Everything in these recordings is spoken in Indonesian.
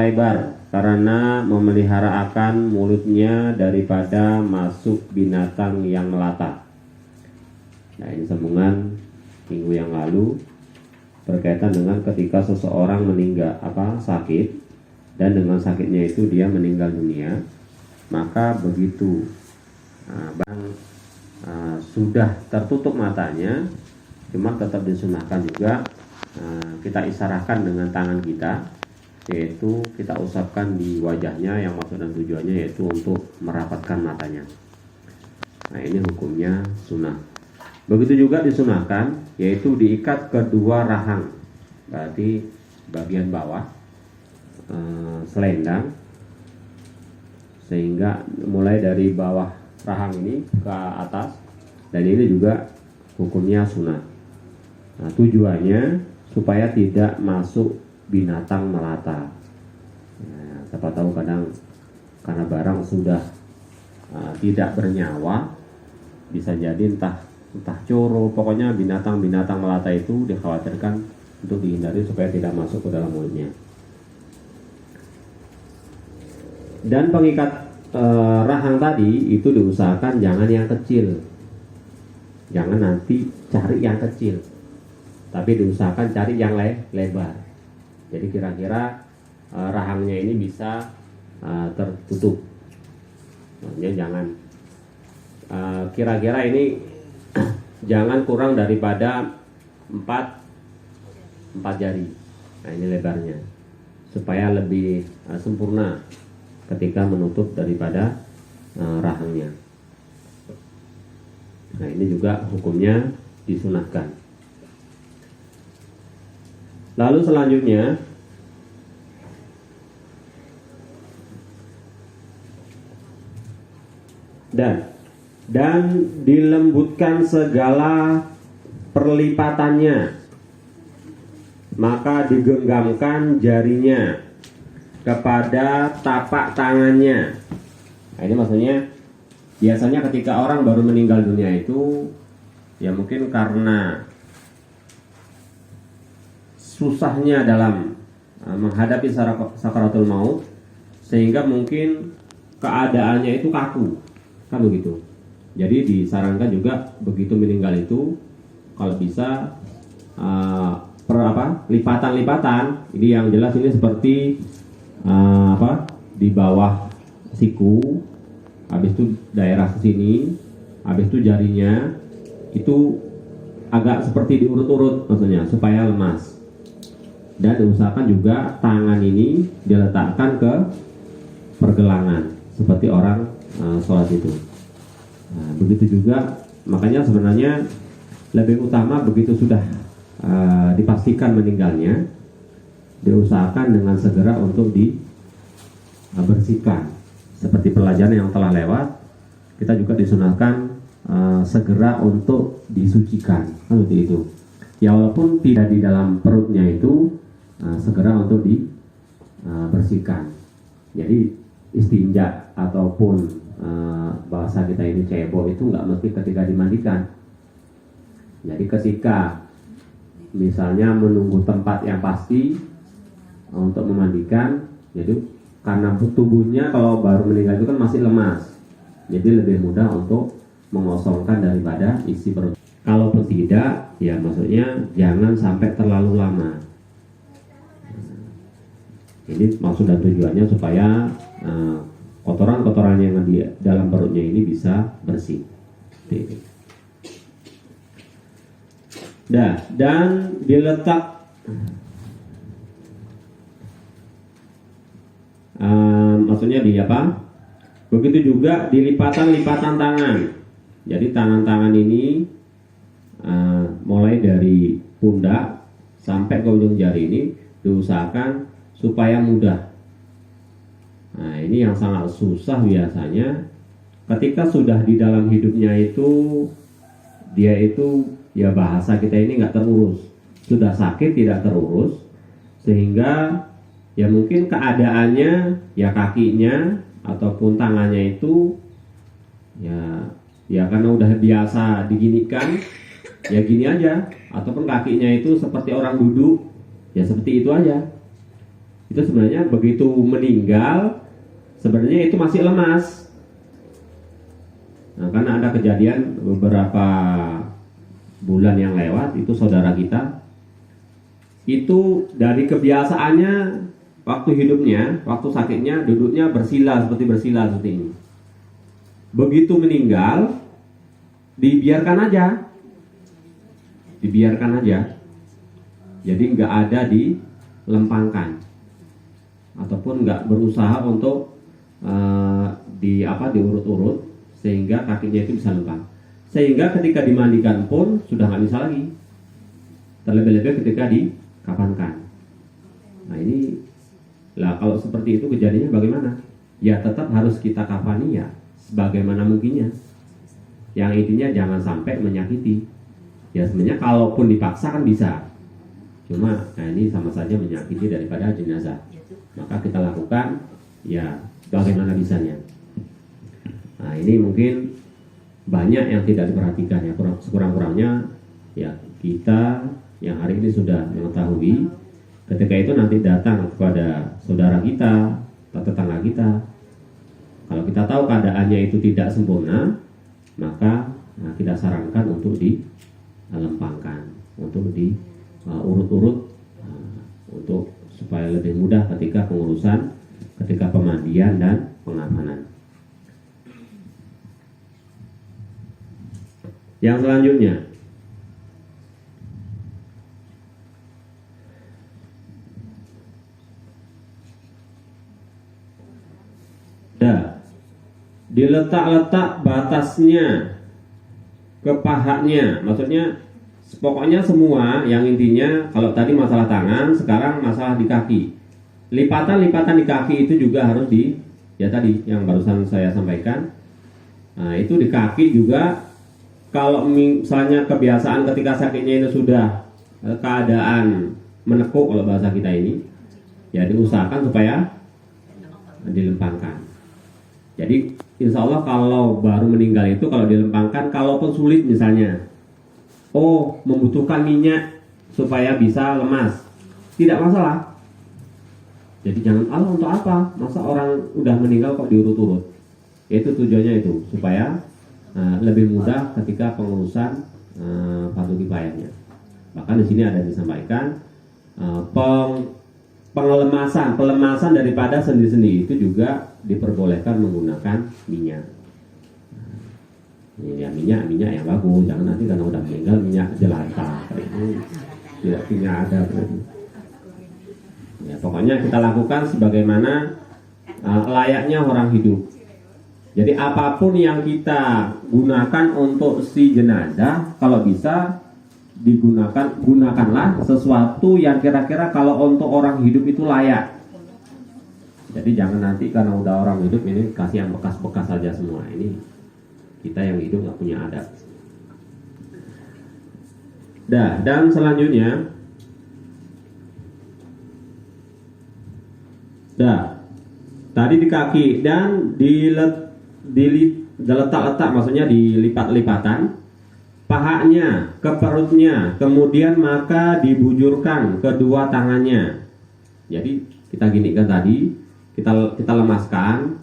lebar karena memelihara akan mulutnya daripada masuk binatang yang melata. Nah, ini sambungan minggu yang lalu berkaitan dengan ketika seseorang meninggal sakit, dan dengan sakitnya itu dia meninggal dunia, maka begitu sudah tertutup matanya, cuma tetap disunahkan juga kita isyaratkan dengan tangan kita, yaitu kita usapkan di wajahnya, yang maksud dan tujuannya yaitu untuk merapatkan matanya. Nah, ini hukumnya sunnah. Begitu juga disunahkan, yaitu diikat kedua rahang, berarti bagian bawah selendang, sehingga mulai dari bawah rahang ini ke atas, dan ini juga hukumnya sunnah. Nah, tujuannya supaya tidak masuk binatang melata. Nah, siapa tahu kadang karena barang sudah tidak bernyawa, bisa jadi entah coro, pokoknya binatang-binatang melata itu dikhawatirkan untuk dihindari supaya tidak masuk ke dalam mulutnya. Dan pengikat rahang tadi itu diusahakan jangan yang kecil, jangan nanti cari yang kecil, tapi diusahakan cari yang lebar. Jadi kira-kira rahangnya ini bisa tertutup. Maksudnya jangan kira-kira ini jangan kurang daripada 4 jari. Nah, ini lebarnya supaya lebih sempurna ketika menutup daripada rahangnya. Nah, ini juga hukumnya disunahkan. Lalu selanjutnya dan dilembutkan segala perlipatannya, maka digenggamkan jarinya kepada tapak tangannya. Nah, ini maksudnya biasanya ketika orang baru meninggal dunia itu, ya mungkin karena susahnya dalam menghadapi sakaratul maut, sehingga mungkin keadaannya itu kaku, kan begitu. Jadi disarankan juga begitu meninggal itu, kalau bisa lipatan-lipatan. Ini yang jelas ini seperti di bawah siku, habis itu daerah sini, habis itu jarinya itu agak seperti diurut-urut, maksudnya supaya lemas. Dan diusahakan juga tangan ini diletakkan ke pergelangan seperti orang sholat itu. Nah, begitu juga, makanya sebenarnya lebih utama begitu sudah dipastikan meninggalnya, diusahakan dengan segera untuk dibersihkan. Seperti pelajaran yang telah lewat, kita juga disunahkan segera untuk disucikan, seperti itu. Ya, walaupun tidak di dalam perutnya itu, segera untuk dibersihkan. Jadi istinja ataupun bahasa kita ini cebo itu nggak mesti ketika dimandikan. Jadi ketika misalnya menunggu tempat yang pasti untuk memandikan, jadi karena tubuhnya kalau baru meninggal itu kan masih lemas, jadi lebih mudah untuk mengosongkan daripada isi perut. Kalaupun tidak, ya maksudnya jangan sampai terlalu lama. Ini maksud dan tujuannya supaya kotoran-kotoran yang di dalam perutnya ini bisa bersih. Dan diletak maksudnya di apa? Begitu juga di lipatan-lipatan tangan. Jadi tangan-tangan ini mulai dari pundak sampai ke ujung jari ini diusahakan supaya mudah. Nah, ini yang sangat susah biasanya ketika sudah di dalam hidupnya itu, dia itu ya bahasa kita ini nggak terurus, sudah sakit tidak terurus, sehingga ya mungkin keadaannya ya kakinya ataupun tangannya itu ya karena udah biasa diginikan, ya gini aja, ataupun kakinya itu seperti orang duduk, ya seperti itu aja. itu sebenarnya begitu meninggal sebenarnya itu masih lemas. Nah, karena ada kejadian beberapa bulan yang lewat, itu saudara kita itu dari kebiasaannya waktu hidupnya, waktu sakitnya duduknya bersila seperti ini. Begitu meninggal dibiarkan aja, jadi nggak ada dilempangkan ataupun nggak berusaha untuk diurut-urut sehingga kakinya itu bisa lempang. Sehingga ketika dimandikan pun sudah nggak bisa lagi. Terlebih-lebih ketika dikafankan. Nah ini lah, kalau seperti itu kejadiannya bagaimana? Ya tetap harus kita kafani ya sebagaimana mungkinnya. Yang intinya jangan sampai menyakiti. Ya sebenarnya kalaupun dipaksa kan bisa. Cuma ini sama saja menyakiti daripada jenazah. Maka kita lakukan ya bagaimana bisanya. Nah ini mungkin banyak yang tidak diperhatikan ya, sekurang-kurangnya ya kita yang hari ini sudah mengetahui. Ketika itu nanti datang kepada saudara kita atau tetangga kita, kalau kita tahu keadaannya itu tidak sempurna, maka kita sarankan untuk dilempangkan, untuk diurut-urut, untuk supaya lebih mudah ketika pengurusan, ketika pemandian dan pengafanan. Yang selanjutnya, diletak-letak batasnya ke pahanya, maksudnya pokoknya semua, yang intinya kalau tadi masalah tangan, sekarang masalah di kaki. Lipatan-lipatan di kaki itu juga harus ya tadi yang barusan saya sampaikan. Nah itu di kaki juga, kalau misalnya kebiasaan ketika sakitnya itu sudah keadaan menekuk kalau bahasa kita ini, ya diusahakan supaya dilempangkan. Jadi insya Allah kalau baru meninggal itu kalau dilempangkan, kalaupun sulit misalnya, membutuhkan minyak supaya bisa lemas, tidak masalah. Jadi jangan untuk apa? Masa orang udah meninggal kok diurut-urut? Itu tujuannya itu supaya lebih mudah ketika pengurusan fardu kifayahnya. Bahkan di sini ada disampaikan pelemasan daripada sendi-sendi itu juga diperbolehkan menggunakan minyak. Ya minyak yang bagus, jangan nanti karena udah meninggal minyak jelantah, itu tidak ada berarti. Ya pokoknya kita lakukan sebagaimana layaknya orang hidup. Jadi apapun yang kita gunakan untuk si jenazah, kalau bisa gunakanlah sesuatu yang kira-kira kalau untuk orang hidup itu layak. Jadi jangan nanti karena udah orang hidup ini kasih yang bekas-bekas saja semua. Ini kita yang hidup nggak punya adat. Dan selanjutnya, tadi di kaki dan diletak-letak, maksudnya dilipat-lipatan pahanya ke perutnya, kemudian maka dibujurkan kedua tangannya. Jadi kita ginikan tadi, kita lemaskan,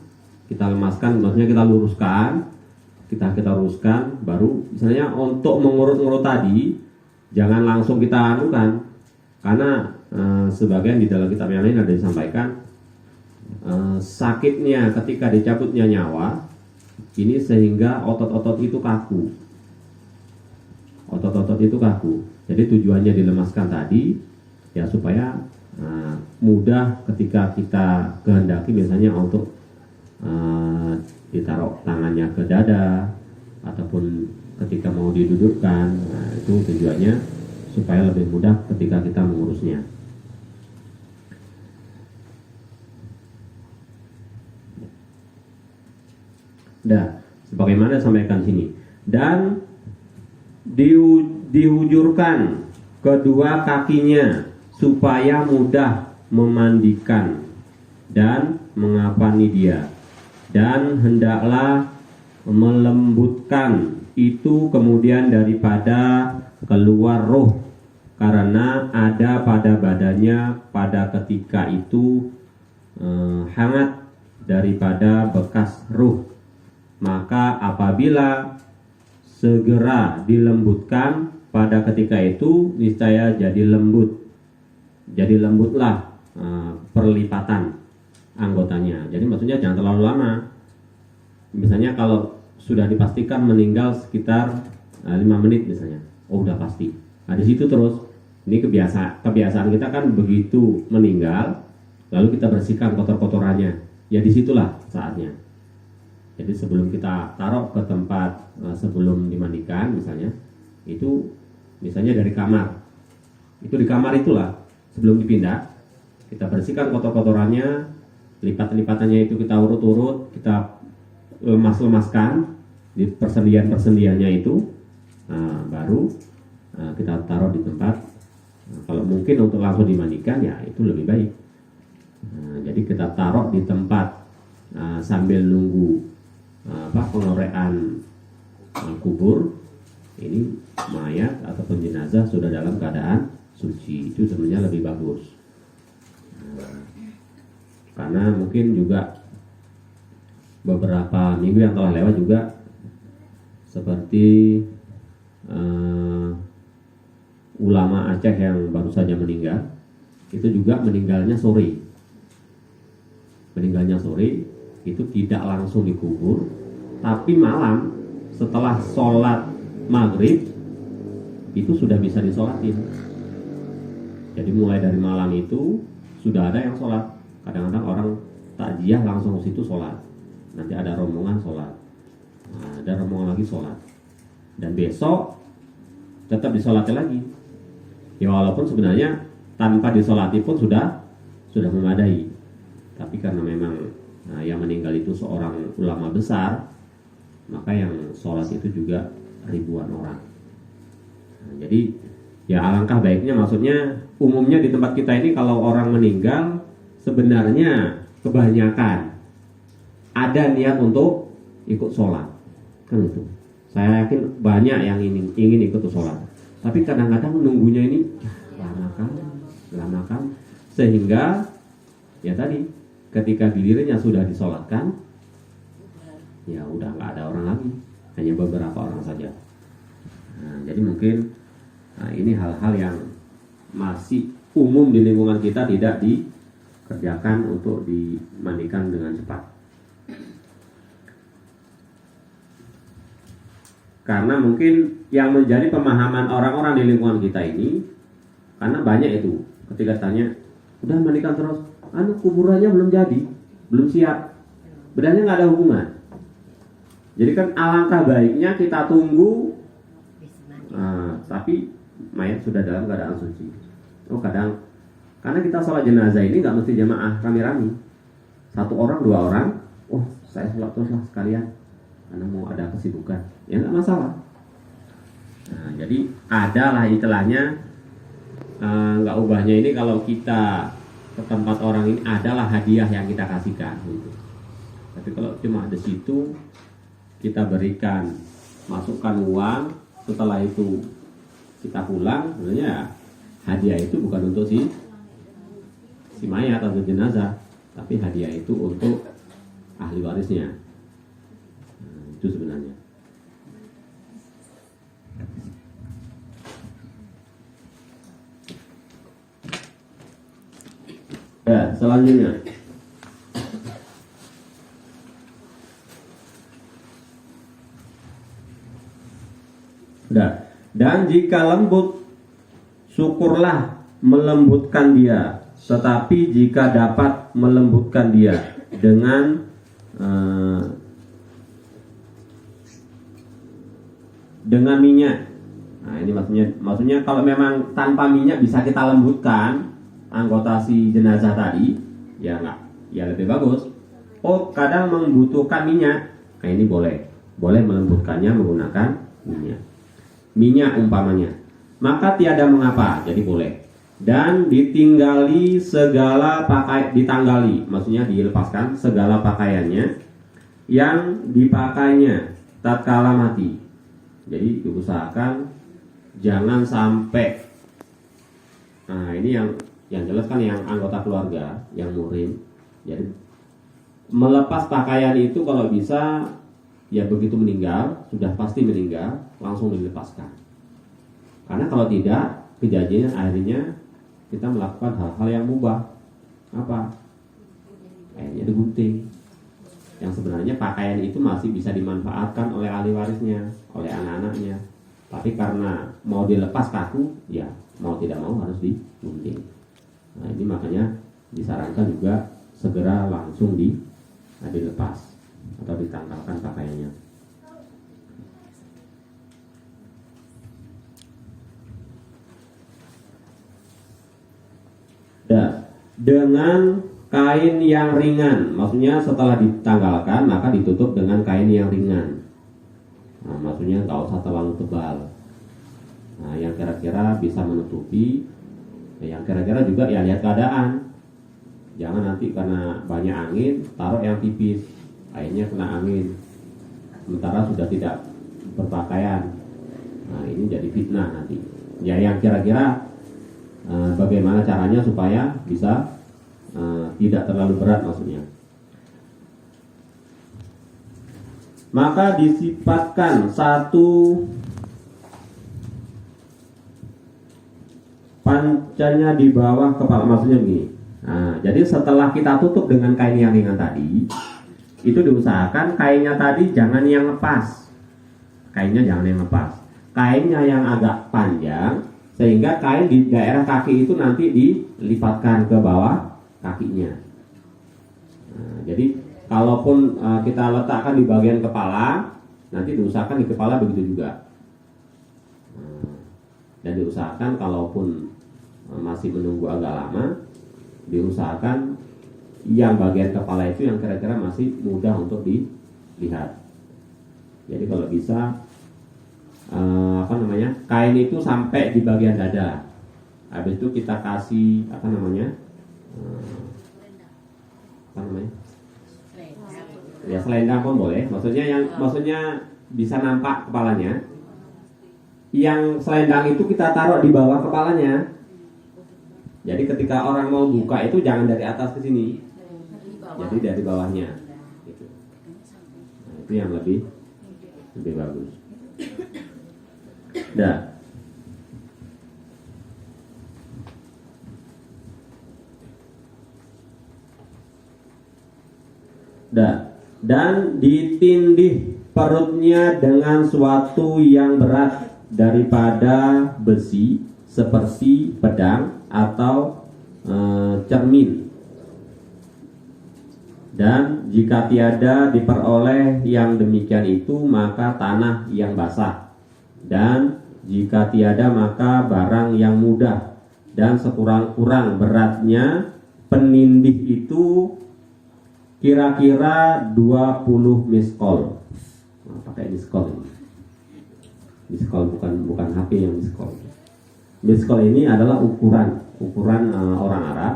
maksudnya kita luruskan, kita luruskan, baru misalnya untuk mengurut-ngurut tadi jangan langsung kita anukan, karena sebagian di dalam kitab yang lain ada disampaikan sakitnya ketika dicabutnya nyawa ini sehingga otot-otot itu kaku. Jadi tujuannya dilemaskan tadi ya supaya mudah ketika kita kehendaki misalnya untuk ditaruh tangannya ke dada ataupun ketika mau didudukkan. Nah, itu tujuannya supaya lebih mudah ketika kita mengurusnya. Sebagaimana disampaikan sini, dan dihujurkan kedua kakinya supaya mudah memandikan dan mengapani dia, dan hendaklah melembutkan itu kemudian daripada keluar roh karena ada pada badannya pada ketika itu hangat daripada bekas ruh. Maka apabila segera dilembutkan pada ketika itu, niscaya jadi lembut. Jadi lembutlah perlipatan anggotanya. Jadi maksudnya jangan terlalu lama. Misalnya kalau sudah dipastikan meninggal sekitar 5 menit misalnya, oh udah pasti. Nah di situ terus, ini kebiasaan kita kan begitu meninggal, lalu kita bersihkan kotor-kotorannya. Ya disitulah saatnya. Jadi sebelum kita taruh ke tempat sebelum dimandikan misalnya, itu misalnya dari kamar, itu di kamar itulah sebelum dipindah, kita bersihkan kotor-kotorannya, lipat-lipatannya itu kita urut-urut, kita lemas-lemaskan di persendian-persendiannya itu, baru kita taruh di tempat. Kalau mungkin untuk langsung dimandikan ya itu lebih baik. Jadi kita taruh di tempat sambil nunggu pengorekan kubur. Ini mayat ataupun jenazah sudah dalam keadaan suci, itu sebenarnya lebih bagus. Karena mungkin juga beberapa minggu yang telah lewat juga seperti ulama Aceh yang baru saja meninggal, itu juga meninggalnya sore. Meninggalnya sore itu tidak langsung dikubur, tapi malam setelah sholat maghrib itu sudah bisa disolatin. Jadi mulai dari malam itu sudah ada yang sholat. Kadang-kadang orang takziah langsung ke situ sholat. Nanti ada rombongan sholat, ada rombongan lagi sholat, dan besok tetap disolati lagi. Ya walaupun sebenarnya tanpa disolati pun sudah memadai. Tapi karena memang yang meninggal itu seorang ulama besar, maka yang sholat itu juga ribuan orang. Jadi ya alangkah baiknya, maksudnya umumnya di tempat kita ini kalau orang meninggal sebenarnya kebanyakan ada niat untuk ikut sholat, kan itu. Saya yakin banyak yang ingin ikut sholat, tapi kadang-kadang nunggunya ini lama kan, sehingga ya tadi ketika gilirannya sudah disolatkan, ya udah nggak ada orang lagi, hanya beberapa orang saja. Jadi mungkin ini hal-hal yang masih umum di lingkungan kita tidak dikerjakan untuk dimandikan dengan cepat. Karena mungkin yang menjadi pemahaman orang-orang di lingkungan kita ini, karena banyak itu ketika tanya, udah mandikan terus, kuburannya belum jadi, belum siap, bedanya nggak ada hubungan. Jadi kan alangkah baiknya kita tunggu, tapi mayat sudah dalam keadaan suci. Kadang karena kita sholat jenazah ini nggak mesti jamaah rame-rame, 1 orang 2 orang, saya sholat terus lah sekalian, karena mau ada kesibukan, ya nggak masalah. Jadi adalah istilahnya, nggak ubahnya ini kalau kita ke tempat orang ini adalah hadiah yang kita kasihkan gitu. Tapi kalau cuma di situ kita berikan, masukkan uang, setelah itu kita pulang, sebenarnya hadiah itu bukan untuk si mayat atau jenazah, tapi hadiah itu untuk ahli warisnya. Itu sebenarnya. Ya, selanjutnya. Dan jika lembut, syukurlah melembutkan dia. Tetapi jika dapat melembutkan dia dengan minyak. Nah, ini maksudnya kalau memang tanpa minyak bisa kita lembutkan anggota si jenazah tadi, ya enggak, ya lebih bagus. Kadang membutuhkan minyak. Nah, ini boleh melembutkannya menggunakan minyak umpamanya, maka tiada mengapa, jadi boleh. Dan ditanggali, maksudnya dilepaskan segala pakaiannya yang dipakainya tatkala mati. Jadi diusahakan jangan sampai Nah ini yang jelas kan yang anggota keluarga, yang muhrim. Jadi melepas pakaian itu kalau bisa ya begitu meninggal, sudah pasti meninggal, langsung dilepaskan. Karena kalau tidak, kejadian akhirnya kita melakukan hal-hal yang mubah. Apa? Akhirnya digunting. Yang sebenarnya pakaian itu masih bisa dimanfaatkan oleh ahli warisnya, oleh anak-anaknya. Tapi karena mau dilepas kaku, ya mau tidak mau harus digunting. Nah ini makanya disarankan juga segera langsung dilepas atau ditanggalkan pakaiannya. Dengan kain yang ringan, maksudnya setelah ditanggalkan maka ditutup dengan kain yang ringan. Nah, maksudnya nggak usah terlalu tebal. Nah, yang kira-kira bisa menutupi, yang kira-kira juga ya lihat keadaan. Jangan nanti karena banyak angin taruh yang tipis, akhirnya kena angin, sementara sudah tidak berpakaian. Nah ini jadi fitnah nanti. Ya yang kira-kira bagaimana caranya supaya bisa tidak terlalu berat maksudnya. Maka disifatkan satu pancanya di bawah kepala, maksudnya begini. Nah, jadi setelah kita tutup dengan kain yang ringan tadi, itu diusahakan kainnya tadi jangan yang lepas. Kainnya jangan yang lepas. Kainnya yang agak panjang sehingga kain di daerah kaki itu nanti dilipatkan ke bawah kakinya. Nah, jadi kalaupun kita letakkan di bagian kepala, nanti diusahakan di kepala begitu juga. Nah, dan diusahakan kalaupun masih menunggu agak lama, diusahakan yang bagian kepala itu yang kira-kira masih mudah untuk dilihat. Jadi kalau bisa kain itu sampai di bagian dada. Habis itu kita kasih ya selendang pun boleh. Maksudnya bisa nampak kepalanya. Yang selendang itu kita taruh di bawah kepalanya. Jadi ketika orang mau buka itu jangan dari atas ke sini, jadi dari bawahnya. Gitu. Nah, itu yang lebih bagus. Dan ditindih perutnya dengan suatu yang berat daripada besi seperti pedang atau cermin. Dan jika tiada diperoleh yang demikian itu, maka tanah yang basah. Dan jika tiada, maka barang yang mudah. Dan sekurang-kurang beratnya penindih itu kira-kira 20 miskol. Nah, pakai miskol ini. Miskol bukan HP yang miskol. Miskol ini adalah ukuran orang Arab.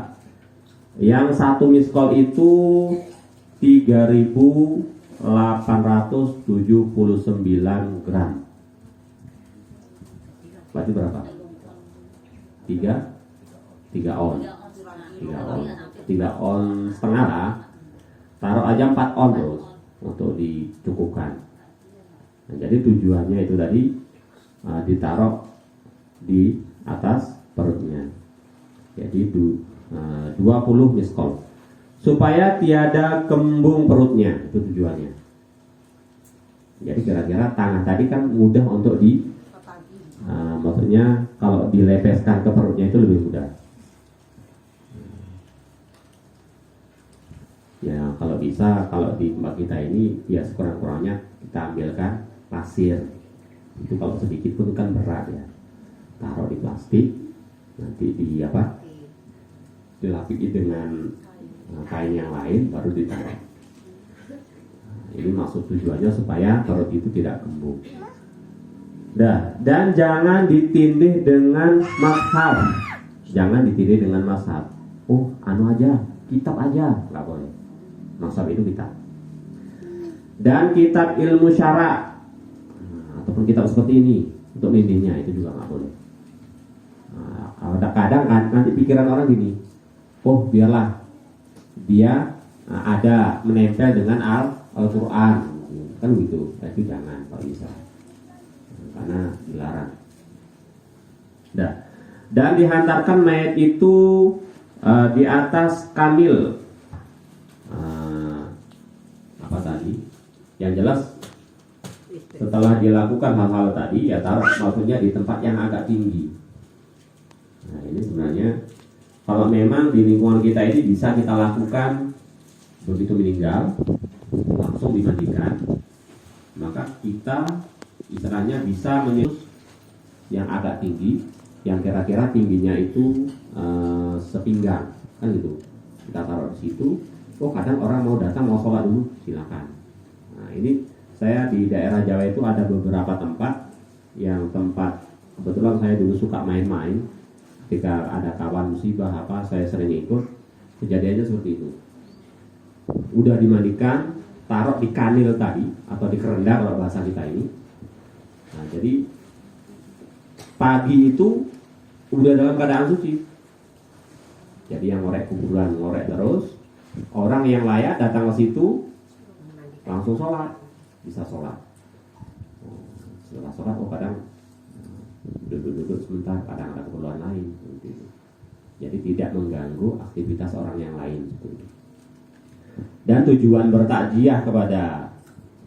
Yang satu miskol itu 3.879 gram. Berarti berapa? 3 on. 3 on setengah lah. Taruh aja 4 on terus untuk dicukupkan. Nah, jadi tujuannya itu tadi ditaruh di atas perutnya. Jadi 20 miskol supaya tiada kembung perutnya, itu tujuannya. Jadi kira-kira tangan tadi kan mudah untuk maksudnya kalau dilepaskan ke perutnya itu lebih mudah. Ya kalau bisa, kalau di tempat kita ini ya sekurang-kurangnya kita ambilkan pasir. Itu kalau sedikit pun kan berat ya. Taruh di plastik, nanti dilapisi dengan kain yang lain, baru ditaruh. Ini maksud tujuannya supaya perut itu tidak kembung. Dan jangan ditindih dengan mazhab. Jangan ditindih dengan mazhab. Oh, aja, kitab aja, nggak boleh. Mazhab itu kitab. Dan kitab ilmu syara, ataupun kitab seperti ini untuk nindihnya itu juga nggak boleh. Karena Kadang-kadang kan nanti pikiran orang gini, oh biarlah dia ada menempel dengan Al-Quran, kan gitu. Itu jangan kalau bisa, karena dilarang. Dan dihantarkan mayat itu di atas kamil. Apa tadi? Yang jelas setelah dilakukan hal-hal tadi, ya taruh maksudnya di tempat yang agak tinggi. Nah ini sebenarnya kalau memang di lingkungan kita ini bisa kita lakukan, begitu meninggal langsung dimandikan, maka kita istilahnya bisa menyus yang agak tinggi, yang kira-kira tingginya itu sepinggang, kan gitu. Kita taruh di situ. Oh kadang orang mau datang mau sholat dulu, silakan. Nah ini saya di daerah Jawa itu ada beberapa tempat yang tempat kebetulan saya dulu suka main-main. Ketika ada kawan musibah apa, saya sering ikut. Kejadiannya seperti itu. Udah dimandikan, taruh di kanil tadi atau di kerenda kalau bahasa kita ini. Nah jadi pagi itu udah dalam keadaan suci. Jadi yang ngorek kuburan ngorek terus. Orang yang layak datang ke situ langsung sholat, bisa sholat. Setelah sholat, kadang duduk-duduk sebentar, kadang ada keperluan lain. Jadi tidak mengganggu aktivitas orang yang lain. Dan tujuan bertakziah kepada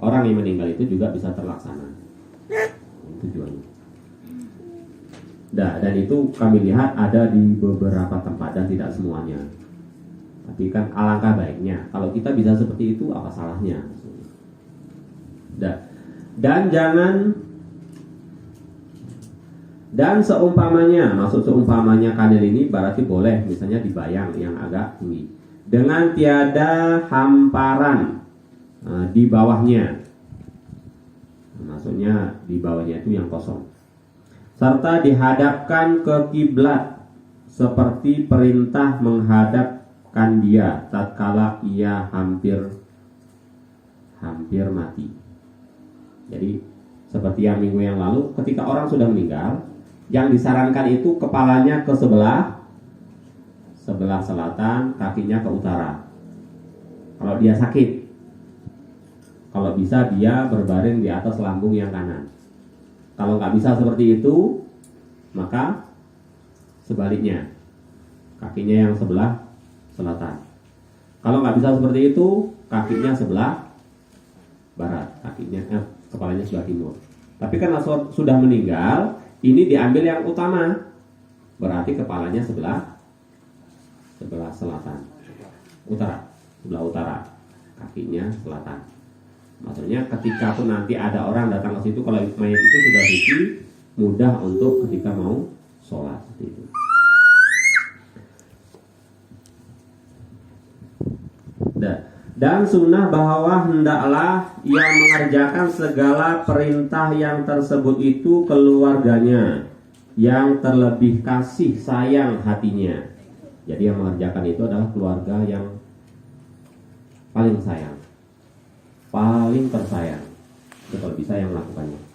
orang yang meninggal itu juga bisa terlaksana. Tujuannya. Dan itu kami lihat ada di beberapa tempat dan tidak semuanya. Tapi kan alangkah baiknya kalau kita bisa seperti itu, apa salahnya? Dan seumpamanya, maksud seumpamanya kanil ini berarti boleh misalnya dibayang yang agak tinggi dengan tiada hamparan di bawahnya. Maksudnya di bawahnya itu yang kosong. Serta dihadapkan ke kiblat seperti perintah menghadapkan dia tatkala ia hampir mati. Jadi seperti yang minggu yang lalu, ketika orang sudah meninggal, yang disarankan itu kepalanya ke sebelah selatan, kakinya ke utara. Kalau dia sakit, kalau bisa dia berbaring di atas lambung yang kanan. Kalau nggak bisa seperti itu, maka sebaliknya, kakinya yang sebelah selatan. Kalau nggak bisa seperti itu, kakinya sebelah barat, kepalanya sebelah timur. Tapi karena sudah meninggal, ini diambil yang utama, berarti kepalanya sebelah selatan, sebelah utara, kakinya selatan. Maksudnya ketika pun nanti ada orang datang ke situ, kalau mayat itu sudah suci, mudah untuk ketika mau sholat seperti itu. Dan sunnah bahwa hendaklah ia mengerjakan segala perintah yang tersebut itu keluarganya yang terlebih kasih sayang hatinya. Jadi yang mengerjakan itu adalah keluarga yang paling sayang, paling tersayang. Itu kalau bisa yang melakukannya.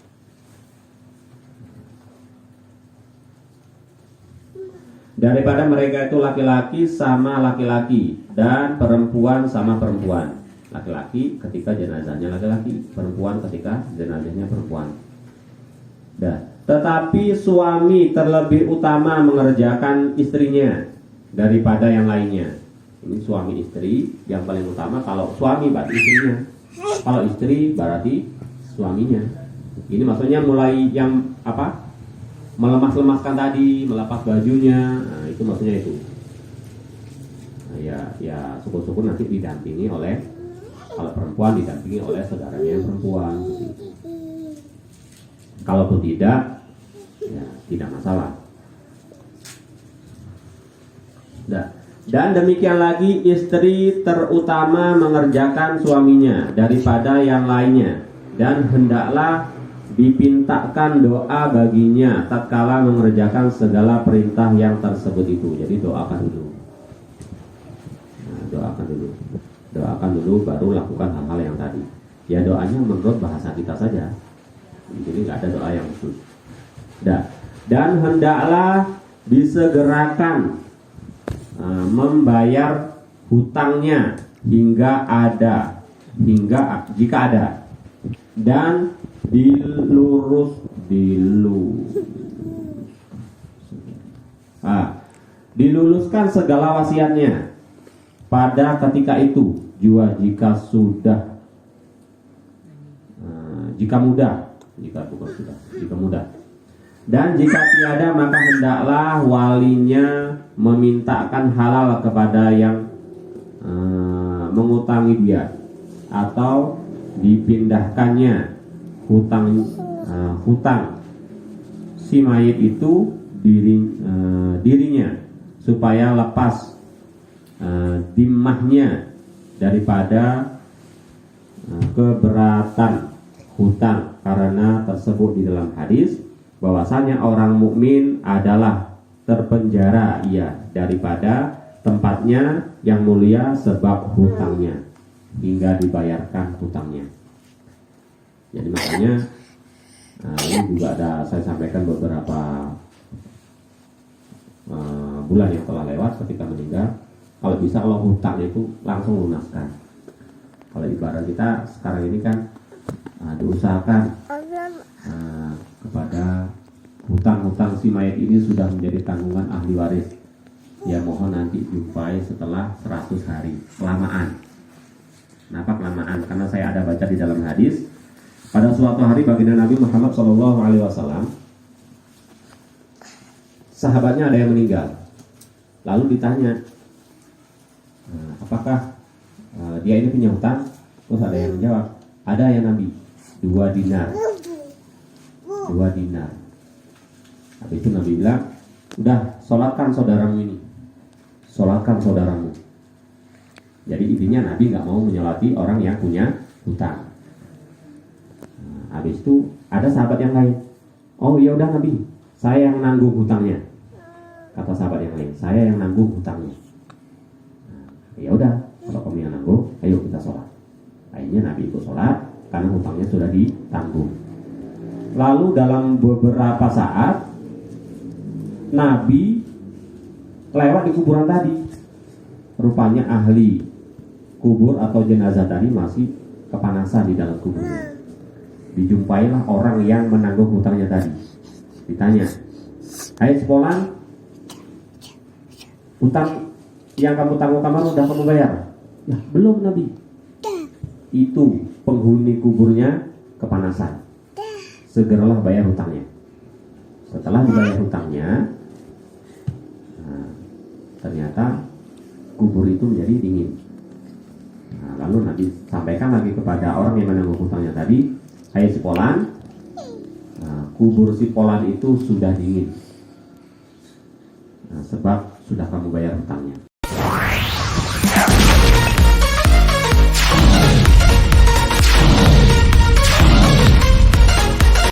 Daripada mereka itu laki-laki sama laki-laki dan perempuan sama perempuan. Laki-laki ketika jenazahnya laki-laki, perempuan ketika jenazahnya perempuan. Tetapi suami terlebih utama mengerjakan istrinya daripada yang lainnya. Ini suami istri yang paling utama. Kalau suami berarti istrinya, kalau istri berarti suaminya. Ini maksudnya mulai yang apa? Melemas-lemaskan tadi, melepas bajunya, nah, itu maksudnya itu. Nah, ya syukur-syukur nanti didampingi oleh, kalau perempuan didampingi oleh saudaranya yang perempuan. Kalaupun tidak, ya tidak masalah. Dan demikian lagi istri terutama mengerjakan suaminya daripada yang lainnya, dan hendaklah dipintakan doa baginya tatkala mengerjakan segala perintah yang tersebut itu. Jadi doakan dulu. Nah, doakan dulu baru lakukan hal-hal yang tadi. Ya doanya menurut bahasa kita saja. Jadi nggak ada doa yang khusus. Dan hendaklah disegerakan membayar hutangnya jika ada, dan diluluskan segala wasiatnya pada ketika itu jika mudah. Dan jika tiada, maka hendaklah walinya memintakan halal kepada yang mengutangi dia, atau dipindahkannya hutang si mayit itu dirinya, supaya lepas dimahnya daripada keberatan hutang. Karena tersebut di dalam hadis bahwasanya orang mukmin adalah terpenjara daripada tempatnya yang mulia sebab hutangnya hingga dibayarkan hutangnya. Jadi makanya ini juga saya sampaikan beberapa bulan yang telah lewat ketika meninggal, kalau bisa kalau hutang itu langsung lunaskan. Kalau ibarat kita sekarang ini kan diusahakan kepada hutang-hutang si mayat ini sudah menjadi tanggungan ahli waris. Ya mohon nanti jumpai setelah 100 hari. Kelamaan. Kenapa kelamaan? Karena saya ada baca di dalam hadis, pada suatu hari baginda Nabi Muhammad SAW, sahabatnya ada yang meninggal. Lalu ditanya, apakah dia ini punya hutang? Terus ada yang menjawab, ada ya Nabi, 2 dinar. Habis itu Nabi bilang, udah sholatkan saudaramu ini, sholatkan saudaramu. Jadi intinya Nabi nggak mau menyolati orang yang punya hutang. Habis itu ada sahabat yang lain, oh ya udah Nabi, saya yang nanggung hutangnya. Kata sahabat yang lain, saya yang nanggung hutangnya. Ya udah, kalau kamu yang nanggung, ayo kita sholat. Akhirnya Nabi ikut sholat karena hutangnya sudah ditanggung. Lalu dalam beberapa saat Nabi lewat di kuburan tadi. Rupanya ahli kubur atau jenazah tadi masih kepanasan di dalam kuburnya. Dijumpailah orang yang menanggung hutangnya tadi. Ditanya, hai sepolan, hutang yang kamu tanggung kemarin udah kamu bayar? Ya belum Nabi. Itu penghuni kuburnya kepanasan. Segeralah bayar hutangnya. Setelah dibayar hutangnya, ternyata kubur itu menjadi dingin. Lalu Nabi sampaikan lagi kepada orang yang menanggung hutangnya tadi, hai si Polan, kubur si Polan itu sudah dingin, sebab sudah kamu bayar hutangnya.